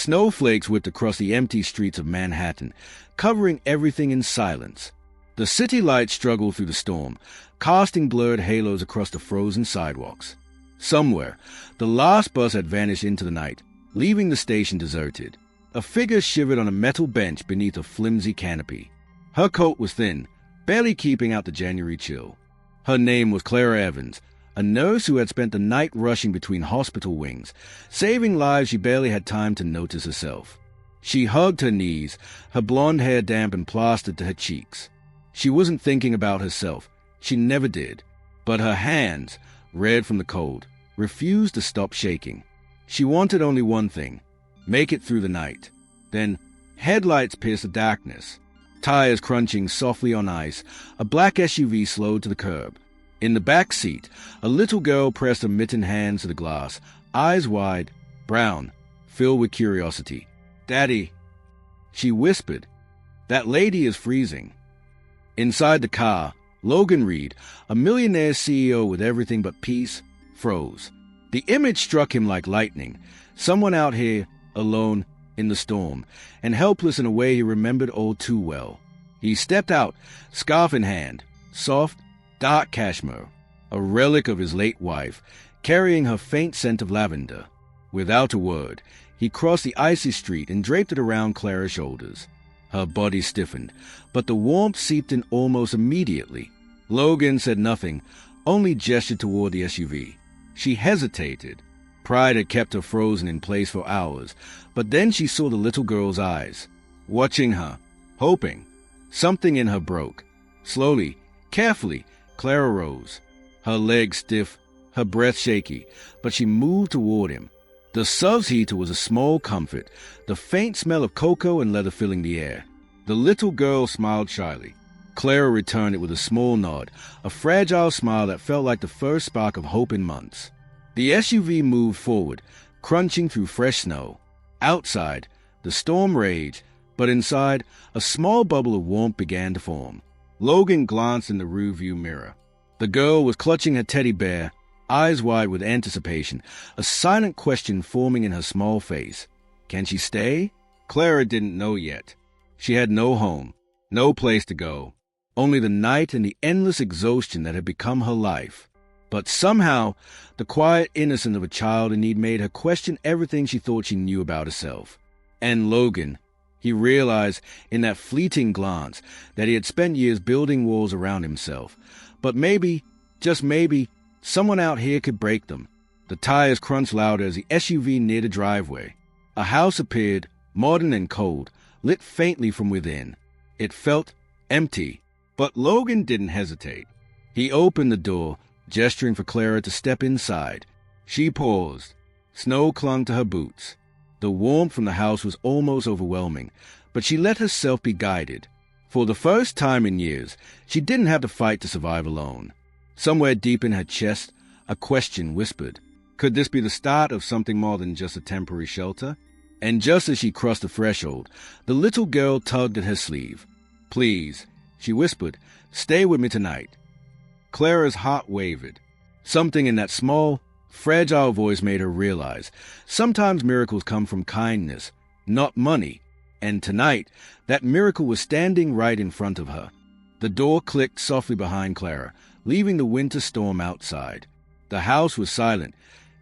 Snowflakes whipped across the empty streets of Manhattan, covering everything in silence. The city lights struggled through the storm, casting blurred halos across the frozen sidewalks. Somewhere, the last bus had vanished into the night, leaving the station deserted. A figure shivered on a metal bench beneath a flimsy canopy. Her coat was thin, barely keeping out the January chill. Her name was Clara Evans, a nurse who had spent the night rushing between hospital wings, saving lives she barely had time to notice herself. She hugged her knees, her blonde hair damp and plastered to her cheeks. She wasn't thinking about herself. She never did. But her hands, red from the cold, refused to stop shaking. She wanted only one thing: make it through the night. Then, headlights pierced the darkness. Tires crunching softly on ice, a black SUV slowed to the curb. In the back seat, a little girl pressed her mittened hands to the glass, eyes wide, brown, filled with curiosity. "Daddy," she whispered, "that lady is freezing." Inside the car, Logan Reed, a millionaire CEO with everything but peace, froze. The image struck him like lightning. Someone out here, alone, in the storm, and helpless in a way he remembered all too well. He stepped out, scarf in hand, soft, dark cashmere, a relic of his late wife, carrying her faint scent of lavender. Without a word, he crossed the icy street and draped it around Clara's shoulders. Her body stiffened, but the warmth seeped in almost immediately. Logan said nothing, only gestured toward the SUV. She hesitated. Pride had kept her frozen in place for hours, but then she saw the little girl's eyes, watching her, hoping. Something in her broke. Slowly, carefully, Clara rose, her legs stiff, her breath shaky, but she moved toward him. The Suvs heater was a small comfort, the faint smell of cocoa and leather filling the air. The little girl smiled shyly. Clara returned it with a small nod, a fragile smile that felt like the first spark of hope in months. The SUV moved forward, crunching through fresh snow. Outside, the storm raged, but inside, a small bubble of warmth began to form. Logan glanced in the rearview mirror. The girl was clutching her teddy bear, eyes wide with anticipation, a silent question forming in her small face. Can she stay? Clara didn't know yet. She had no home, no place to go, only the night and the endless exhaustion that had become her life. But somehow, the quiet innocence of a child in need made her question everything she thought she knew about herself. And Logan, he realized in that fleeting glance that he had spent years building walls around himself. But maybe, just maybe, someone out here could break them. The tires crunched louder as the SUV neared a driveway. A house appeared, modern and cold, lit faintly from within. It felt empty, but Logan didn't hesitate. He opened the door, gesturing for Clara to step inside. She paused. Snow clung to her boots. The warmth from the house was almost overwhelming, but she let herself be guided. For the first time in years, she didn't have to fight to survive alone. Somewhere deep in her chest, a question whispered. Could this be the start of something more than just a temporary shelter? And just as she crossed the threshold, the little girl tugged at her sleeve. "Please," she whispered, "stay with me tonight." Clara's heart wavered. Something in that small, fragile voice made her realize sometimes miracles come from kindness, not money. And tonight, that miracle was standing right in front of her. The door clicked softly behind Clara, leaving the winter storm outside. The house was silent,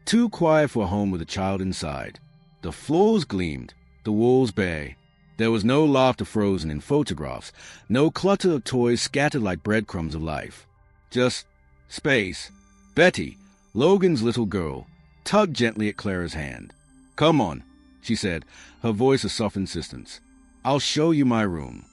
too quiet for a home with a child inside. The floors gleamed, the walls bare. There was no laughter frozen in photographs, no clutter of toys scattered like breadcrumbs of life. Just space. Betty, Logan's little girl, tugged gently at Clara's hand. "Come on," she said, her voice a soft insistence. "I'll show you my room."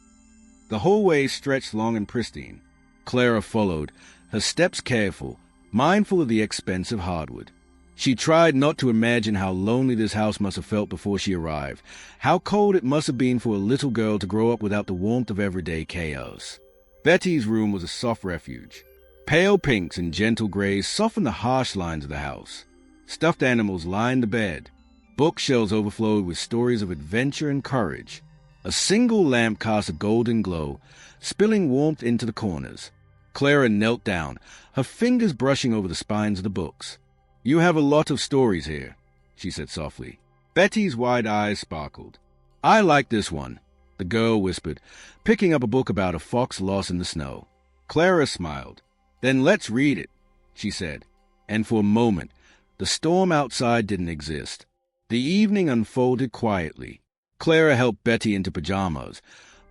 The hallway stretched long and pristine. Clara followed, her steps careful, mindful of the expensive hardwood. She tried not to imagine how lonely this house must have felt before she arrived, how cold it must have been for a little girl to grow up without the warmth of everyday chaos. Betty's room was a soft refuge. Pale pinks and gentle grays softened the harsh lines of the house. Stuffed animals lined the bed. Bookshelves overflowed with stories of adventure and courage. A single lamp cast a golden glow, spilling warmth into the corners. Clara knelt down, her fingers brushing over the spines of the books. "You have a lot of stories here," she said softly. Betty's wide eyes sparkled. "I like this one," the girl whispered, picking up a book about a fox lost in the snow. Clara smiled. "Then let's read it," she said, and for a moment, the storm outside didn't exist. The evening unfolded quietly. Clara helped Betty into pajamas,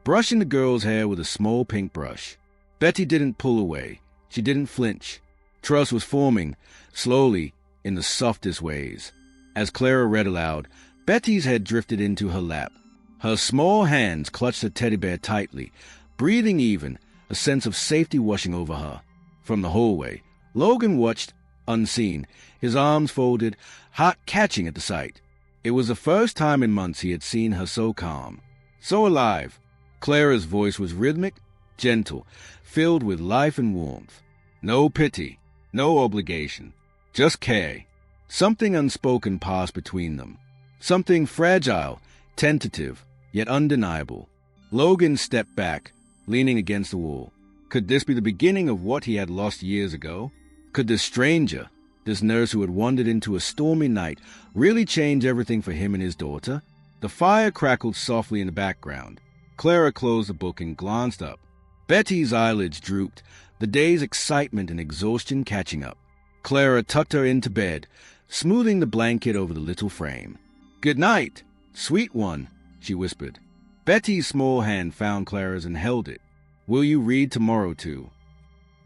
brushing the girl's hair with a small pink brush. Betty didn't pull away. She didn't flinch. Trust was forming, slowly, in the softest ways. As Clara read aloud, Betty's head drifted into her lap. Her small hands clutched her teddy bear tightly, breathing even, a sense of safety washing over her. From the hallway, Logan watched, unseen, his arms folded, heart catching at the sight. It was the first time in months he had seen her so calm, so alive. Clara's voice was rhythmic, gentle, filled with life and warmth. No pity, no obligation, just care. Something unspoken passed between them. Something fragile, tentative, yet undeniable. Logan stepped back, leaning against the wall. Could this be the beginning of what he had lost years ago? Could this stranger, this nurse who had wandered into a stormy night, really change everything for him and his daughter? The fire crackled softly in the background. Clara closed the book and glanced up. Betty's eyelids drooped, the day's excitement and exhaustion catching up. Clara tucked her into bed, smoothing the blanket over the little frame. "Good night, sweet one," she whispered. Betty's small hand found Clara's and held it. "Will you read tomorrow too?"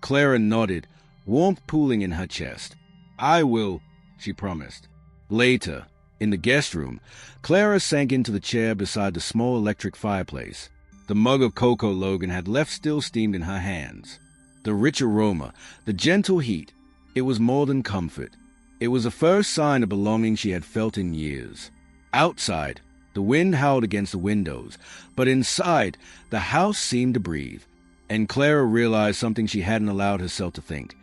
Clara nodded, warmth pooling in her chest. "I will," she promised. Later, in the guest room, Clara sank into the chair beside the small electric fireplace. The mug of cocoa Logan had left still steamed in her hands. The rich aroma, the gentle heat, it was more than comfort. It was the first sign of belonging she had felt in years. Outside, the wind howled against the windows, but inside, the house seemed to breathe. And Clara realized something she hadn't allowed herself to think.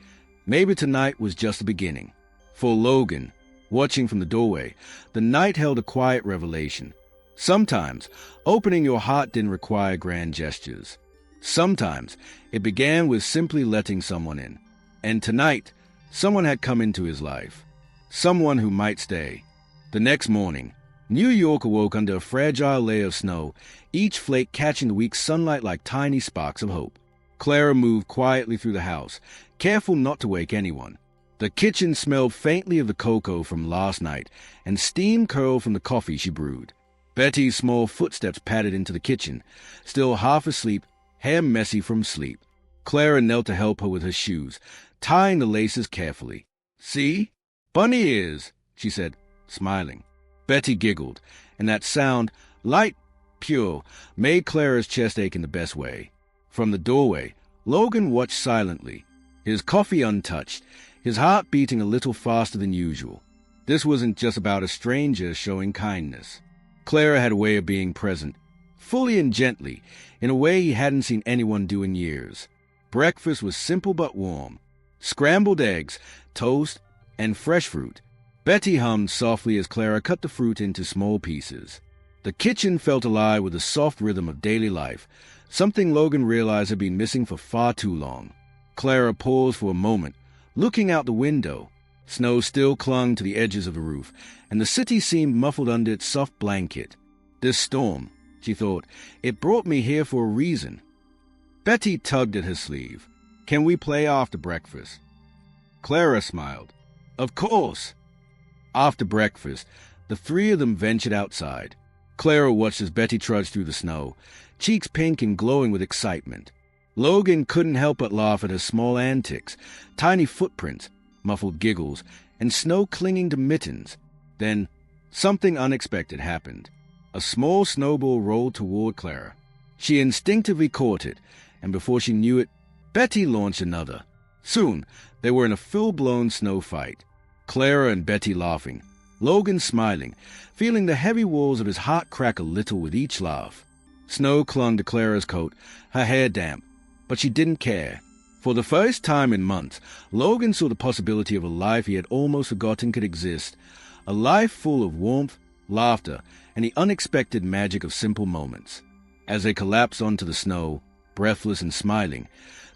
Maybe tonight was just the beginning. For Logan, watching from the doorway, the night held a quiet revelation. Sometimes, opening your heart didn't require grand gestures. Sometimes, it began with simply letting someone in. And tonight, someone had come into his life. Someone who might stay. The next morning, New York awoke under a fragile layer of snow, each flake catching the weak sunlight like tiny sparks of hope. Clara moved quietly through the house, careful not to wake anyone. The kitchen smelled faintly of the cocoa from last night, and steam curled from the coffee she brewed. Betty's small footsteps padded into the kitchen, still half asleep, hair messy from sleep. Clara knelt to help her with her shoes, tying the laces carefully. "See? Bunny ears," she said, smiling. Betty giggled, and that sound, light, pure, made Clara's chest ache in the best way. From the doorway, Logan watched silently, his coffee untouched, his heart beating a little faster than usual. This wasn't just about a stranger showing kindness. Clara had a way of being present, fully and gently, in a way he hadn't seen anyone do in years. Breakfast was simple but warm. Scrambled eggs, toast, and fresh fruit. Betty hummed softly as Clara cut the fruit into small pieces. The kitchen felt alive with the soft rhythm of daily life, something Logan realized had been missing for far too long. Clara paused for a moment, looking out the window. Snow still clung to the edges of the roof, and the city seemed muffled under its soft blanket. This storm, she thought, it brought me here for a reason. Betty tugged at her sleeve. "Can we play after breakfast?" Clara smiled. "Of course." After breakfast, the three of them ventured outside. Clara watched as Betty trudged through the snow, cheeks pink and glowing with excitement. Logan couldn't help but laugh at her small antics, tiny footprints, muffled giggles, and snow clinging to mittens. Then, something unexpected happened. A small snowball rolled toward Clara. She instinctively caught it, and before she knew it, Betty launched another. Soon, they were in a full-blown snow fight. Clara and Betty laughing, Logan smiling, feeling the heavy walls of his heart crack a little with each laugh. Snow clung to Clara's coat, her hair damp, but she didn't care. For the first time in months, Logan saw the possibility of a life he had almost forgotten could exist, a life full of warmth, laughter, and the unexpected magic of simple moments. As they collapsed onto the snow, breathless and smiling,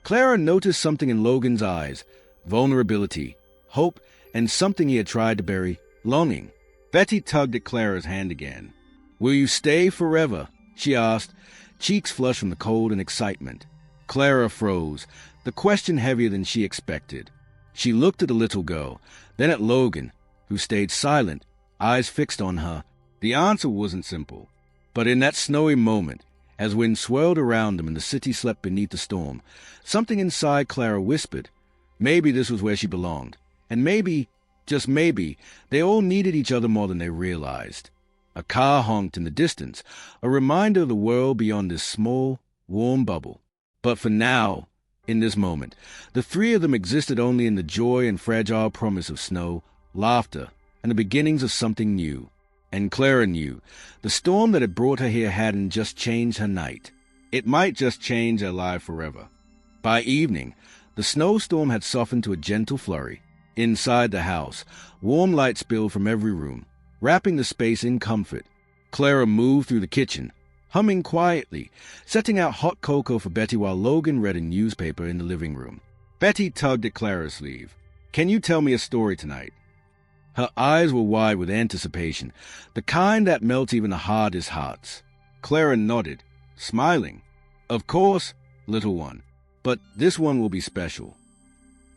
Clara noticed something in Logan's eyes, vulnerability, hope, and something he had tried to bury, longing. Betty tugged at Clara's hand again. "Will you stay forever?" she asked, cheeks flushed from the cold and excitement. Clara froze, the question heavier than she expected. She looked at the little girl, then at Logan, who stayed silent, eyes fixed on her. The answer wasn't simple. But in that snowy moment, as wind swirled around them and the city slept beneath the storm, something inside Clara whispered, maybe this was where she belonged. And maybe, just maybe, they all needed each other more than they realized. A car honked in the distance, a reminder of the world beyond this small, warm bubble. But for now, in this moment, the three of them existed only in the joy and fragile promise of snow, laughter, and the beginnings of something new. And Clara knew, the storm that had brought her here hadn't just changed her night. It might just change her life forever. By evening, the snowstorm had softened to a gentle flurry. Inside the house, warm light spilled from every room, wrapping the space in comfort. Clara moved through the kitchen, humming quietly, setting out hot cocoa for Betty while Logan read a newspaper in the living room. Betty tugged at Clara's sleeve. "Can you tell me a story tonight?" Her eyes were wide with anticipation, the kind that melts even the hardest hearts. Clara nodded, smiling. "Of course, little one, but this one will be special."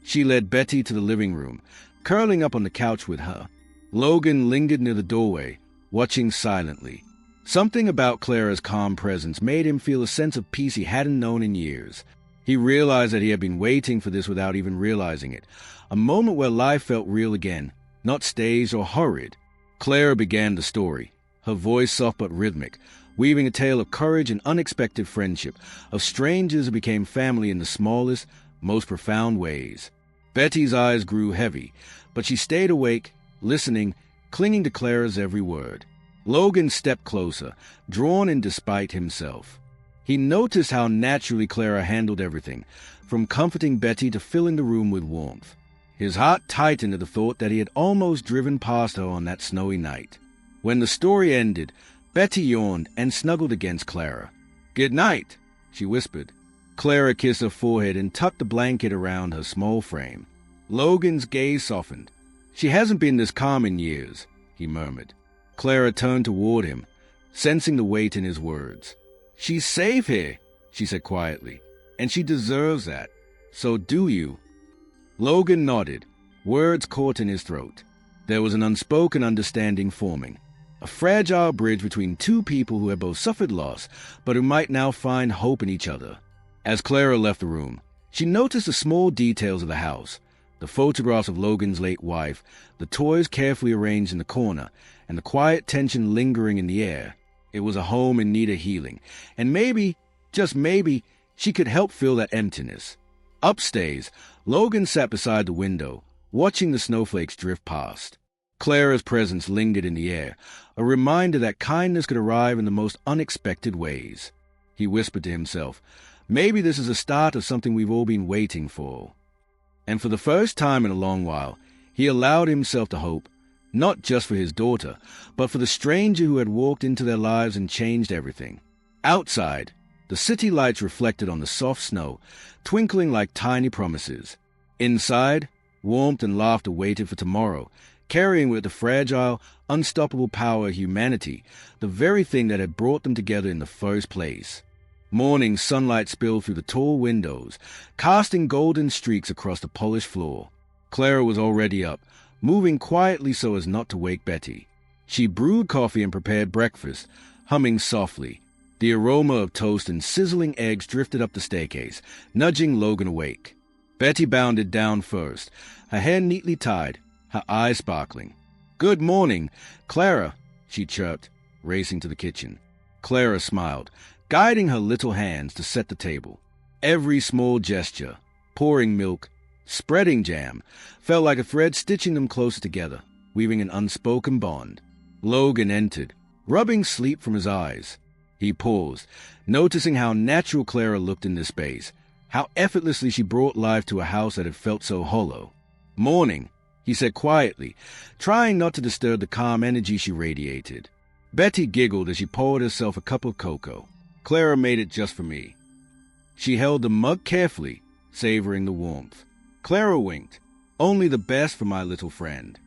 She led Betty to the living room, curling up on the couch with her. Logan lingered near the doorway, watching silently. Something about Clara's calm presence made him feel a sense of peace he hadn't known in years. He realized that he had been waiting for this without even realizing it, a moment where life felt real again, not staged or hurried. Clara began the story, her voice soft but rhythmic, weaving a tale of courage and unexpected friendship, of strangers who became family in the smallest, most profound ways. Betty's eyes grew heavy, but she stayed awake, listening, clinging to Clara's every word. Logan stepped closer, drawn in despite himself. He noticed how naturally Clara handled everything, from comforting Betty to filling the room with warmth. His heart tightened at the thought that he had almost driven past her on that snowy night. When the story ended, Betty yawned and snuggled against Clara. "Good night," she whispered. Clara kissed her forehead and tucked the blanket around her small frame. Logan's gaze softened. "She hasn't been this calm in years," he murmured. Clara turned toward him, sensing the weight in his words. "She's safe here," she said quietly, "and she deserves that. So do you." Logan nodded, words caught in his throat. There was an unspoken understanding forming, a fragile bridge between two people who had both suffered loss, but who might now find hope in each other. As Clara left the room, she noticed the small details of the house, the photographs of Logan's late wife, the toys carefully arranged in the corner, and the quiet tension lingering in the air. It was a home in need of healing, and maybe, just maybe, she could help fill that emptiness. Upstairs, Logan sat beside the window, watching the snowflakes drift past. Clara's presence lingered in the air, a reminder that kindness could arrive in the most unexpected ways. He whispered to himself, maybe this is the start of something we've all been waiting for. And for the first time in a long while, he allowed himself to hope, not just for his daughter, but for the stranger who had walked into their lives and changed everything. Outside, the city lights reflected on the soft snow, twinkling like tiny promises. Inside, warmth and laughter waited for tomorrow, carrying with the fragile, unstoppable power of humanity, the very thing that had brought them together in the first place. Morning sunlight spilled through the tall windows, casting golden streaks across the polished floor. Clara was already up, moving quietly so as not to wake Betty. She brewed coffee and prepared breakfast, humming softly. The aroma of toast and sizzling eggs drifted up the staircase, nudging Logan awake. Betty bounded down first, her hair neatly tied, her eyes sparkling. "Good morning, Clara," she chirped, racing to the kitchen. Clara smiled, guiding her little hands to set the table. Every small gesture, pouring milk, spreading jam, felt like a thread stitching them closer together, weaving an unspoken bond. Logan entered, rubbing sleep from his eyes. He paused, noticing how natural Clara looked in this space, how effortlessly she brought life to a house that had felt so hollow. "Morning," he said quietly, trying not to disturb the calm energy she radiated. Betty giggled as she poured herself a cup of cocoa. "Clara made it just for me." She held the mug carefully, savoring the warmth. Clara winked. "Only the best for my little friend."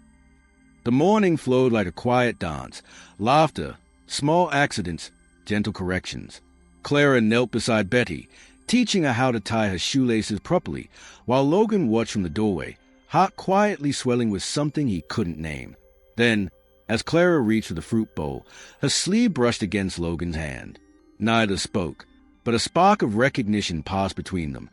The morning flowed like a quiet dance. Laughter, small accidents, gentle corrections. Clara knelt beside Betty, teaching her how to tie her shoelaces properly, while Logan watched from the doorway, heart quietly swelling with something he couldn't name. Then, as Clara reached for the fruit bowl, her sleeve brushed against Logan's hand. Neither spoke, but a spark of recognition passed between them,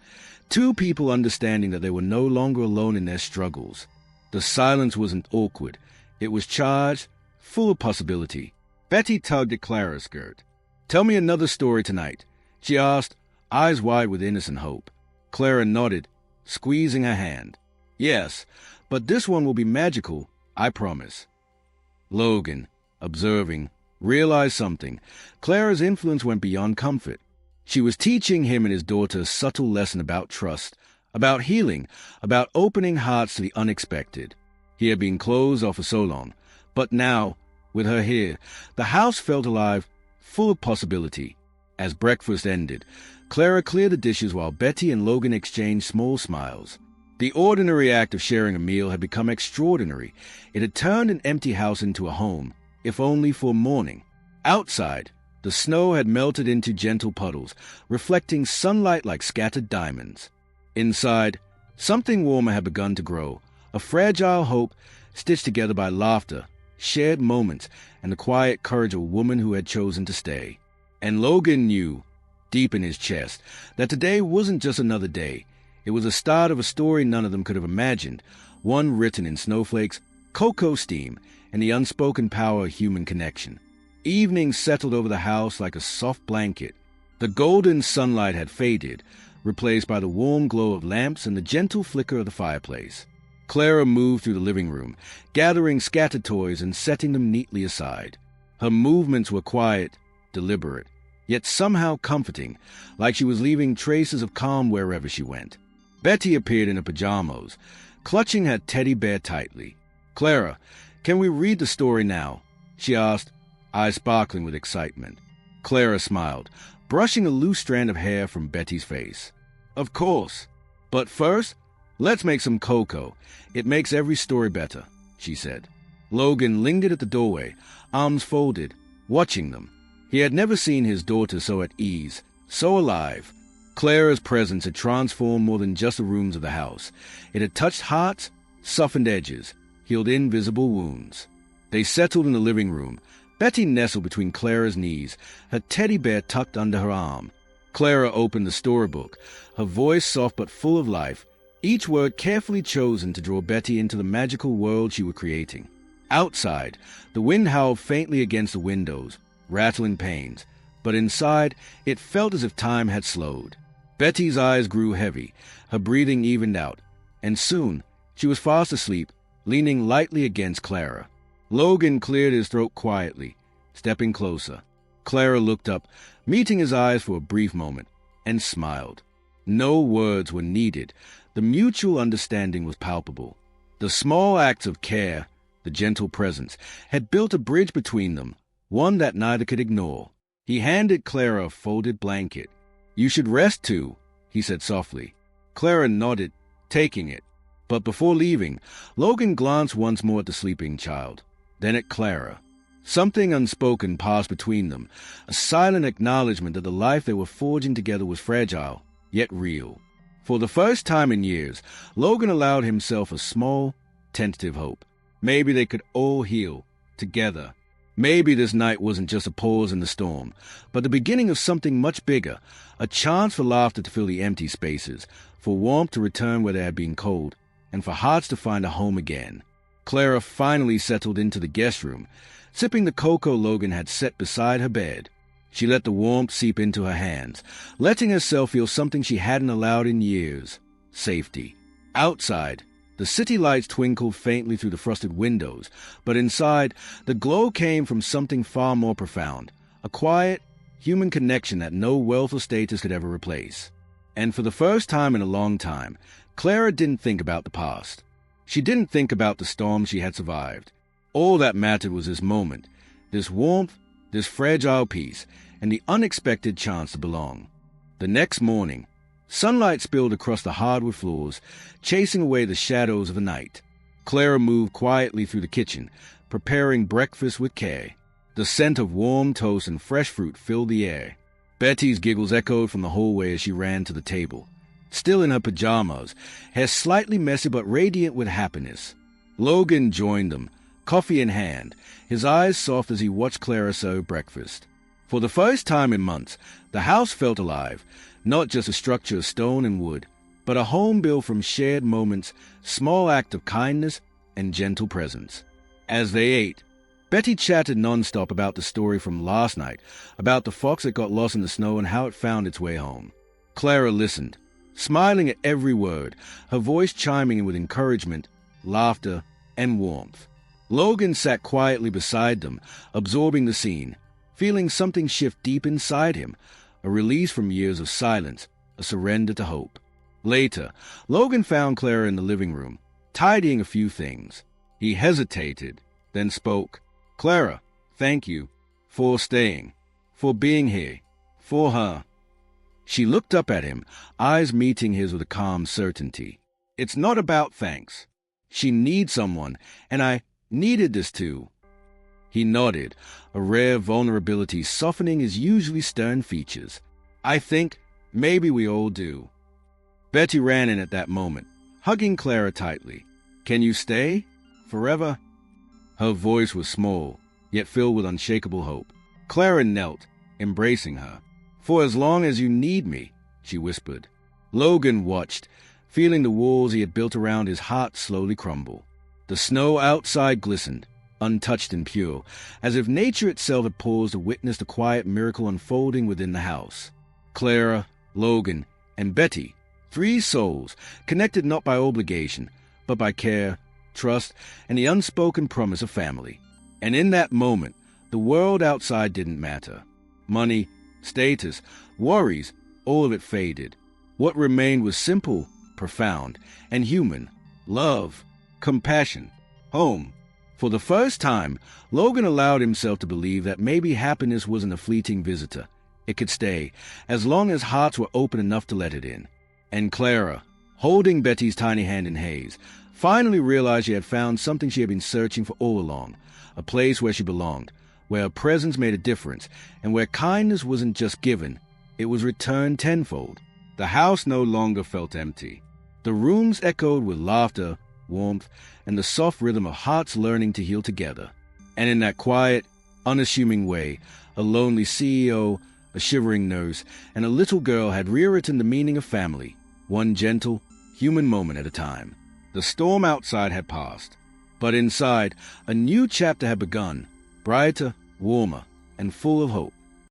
two people understanding that they were no longer alone in their struggles. The silence wasn't awkward. It was charged, full of possibility. Betty tugged at Clara's skirt. "Tell me another story tonight," she asked, eyes wide with innocent hope. Clara nodded, squeezing her hand. "Yes, but this one will be magical, I promise." Logan, observing, realized something. Clara's influence went beyond comfort. She was teaching him and his daughter a subtle lesson about trust, about healing, about opening hearts to the unexpected. He had been closed off for so long, but now, with her here, the house felt alive, full of possibility. As breakfast ended, Clara cleared the dishes while Betty and Logan exchanged small smiles. The ordinary act of sharing a meal had become extraordinary. It had turned an empty house into a home, if only for a morning. Outside, the snow had melted into gentle puddles, reflecting sunlight like scattered diamonds. Inside, something warmer had begun to grow, a fragile hope stitched together by laughter, shared moments, and the quiet courage of a woman who had chosen to stay. And Logan knew, deep in his chest, that today wasn't just another day. It was the start of a story none of them could have imagined, one written in snowflakes, cocoa steam, and the unspoken power of human connection. Evening settled over the house like a soft blanket. The golden sunlight had faded, replaced by the warm glow of lamps and the gentle flicker of the fireplace. Clara moved through the living room, gathering scattered toys and setting them neatly aside. Her movements were quiet, deliberate, yet somehow comforting, like she was leaving traces of calm wherever she went. Betty appeared in her pajamas, clutching her teddy bear tightly. "Clara, can we read the story now?" she asked, eyes sparkling with excitement. Clara smiled, brushing a loose strand of hair from Betty's face. "Of course. But first, let's make some cocoa. It makes every story better," she said. Logan lingered at the doorway, arms folded, watching them. He had never seen his daughter so at ease, so alive. Clara's presence had transformed more than just the rooms of the house. It had touched hearts, softened edges, healed invisible wounds. They settled in the living room. Betty nestled between Clara's knees, her teddy bear tucked under her arm. Clara opened the storybook, her voice soft but full of life, each word carefully chosen to draw Betty into the magical world she was creating. Outside, the wind howled faintly against the windows, rattling panes, but inside it felt as if time had slowed. Betty's eyes grew heavy, her breathing evened out, and soon she was fast asleep, leaning lightly against Clara. Logan cleared his throat quietly, stepping closer. Clara looked up, meeting his eyes for a brief moment, and smiled. No words were needed. The mutual understanding was palpable. The small acts of care, the gentle presence, had built a bridge between them, one that neither could ignore. He handed Clara a folded blanket. "You should rest too," he said softly. Clara nodded, taking it. But before leaving, Logan glanced once more at the sleeping child, then at Clara. Something unspoken passed between them, a silent acknowledgement that the life they were forging together was fragile, yet real. For the first time in years, Logan allowed himself a small, tentative hope. Maybe they could all heal, together. Maybe this night wasn't just a pause in the storm, but the beginning of something much bigger, a chance for laughter to fill the empty spaces, for warmth to return where there had been cold, and for hearts to find a home again. Clara finally settled into the guest room, sipping the cocoa Logan had set beside her bed. She let the warmth seep into her hands, letting herself feel something she hadn't allowed in years: safety. Outside, the city lights twinkled faintly through the frosted windows, but inside, the glow came from something far more profound, a quiet, human connection that no wealth or status could ever replace. And for the first time in a long time, Clara didn't think about the past. She didn't think about the storm she had survived. All that mattered was this moment, this warmth, this fragile peace, and the unexpected chance to belong. The next morning, sunlight spilled across the hardwood floors, chasing away the shadows of the night. Clara moved quietly through the kitchen, preparing breakfast with care. The scent of warm toast and fresh fruit filled the air. Betty's giggles echoed from the hallway as she ran to the table. Still in her pajamas, hair slightly messy but radiant with happiness. Logan joined them, coffee in hand, his eyes soft as he watched Clara serve breakfast. For the first time in months, the house felt alive, not just a structure of stone and wood, but a home built from shared moments, small act of kindness, and gentle presence. As they ate, Betty chatted nonstop about the story from last night, about the fox that got lost in the snow and how it found its way home. Clara listened, smiling at every word, her voice chiming in with encouragement, laughter, and warmth. Logan sat quietly beside them, absorbing the scene, feeling something shift deep inside him, a release from years of silence, a surrender to hope. Later, Logan found Clara in the living room, tidying a few things. He hesitated, then spoke. "Clara, thank you for staying, for being here, for her." She looked up at him, eyes meeting his with a calm certainty. "It's not about thanks. She needs someone, and I needed this too." He nodded, a rare vulnerability softening his usually stern features. "I think maybe we all do." Betty ran in at that moment, hugging Clara tightly. "Can you stay? Forever?" Her voice was small, yet filled with unshakable hope. Clara knelt, embracing her. "For as long as you need me," she whispered. Logan watched, feeling the walls he had built around his heart slowly crumble. The snow outside glistened, untouched and pure, as if nature itself had paused to witness the quiet miracle unfolding within the house. Clara, Logan, and Betty, 3 souls, connected not by obligation, but by care, trust, and the unspoken promise of family. And in that moment, the world outside didn't matter. Money, status, worries, all of it faded. What remained was simple, profound, and human. Love, compassion, home. For the first time, Logan allowed himself to believe that maybe happiness wasn't a fleeting visitor. It could stay, as long as hearts were open enough to let it in. And Clara, holding Betty's tiny hand in his, finally realized she had found something she had been searching for all along, a place where she belonged, where her presence made a difference, and where kindness wasn't just given, it was returned tenfold. The house no longer felt empty. The rooms echoed with laughter, warmth, and the soft rhythm of hearts learning to heal together. And in that quiet, unassuming way, a lonely CEO, a shivering nurse, and a little girl had rewritten the meaning of family, one gentle, human moment at a time. The storm outside had passed, but inside, a new chapter had begun, brighter, warmer, and full of hope.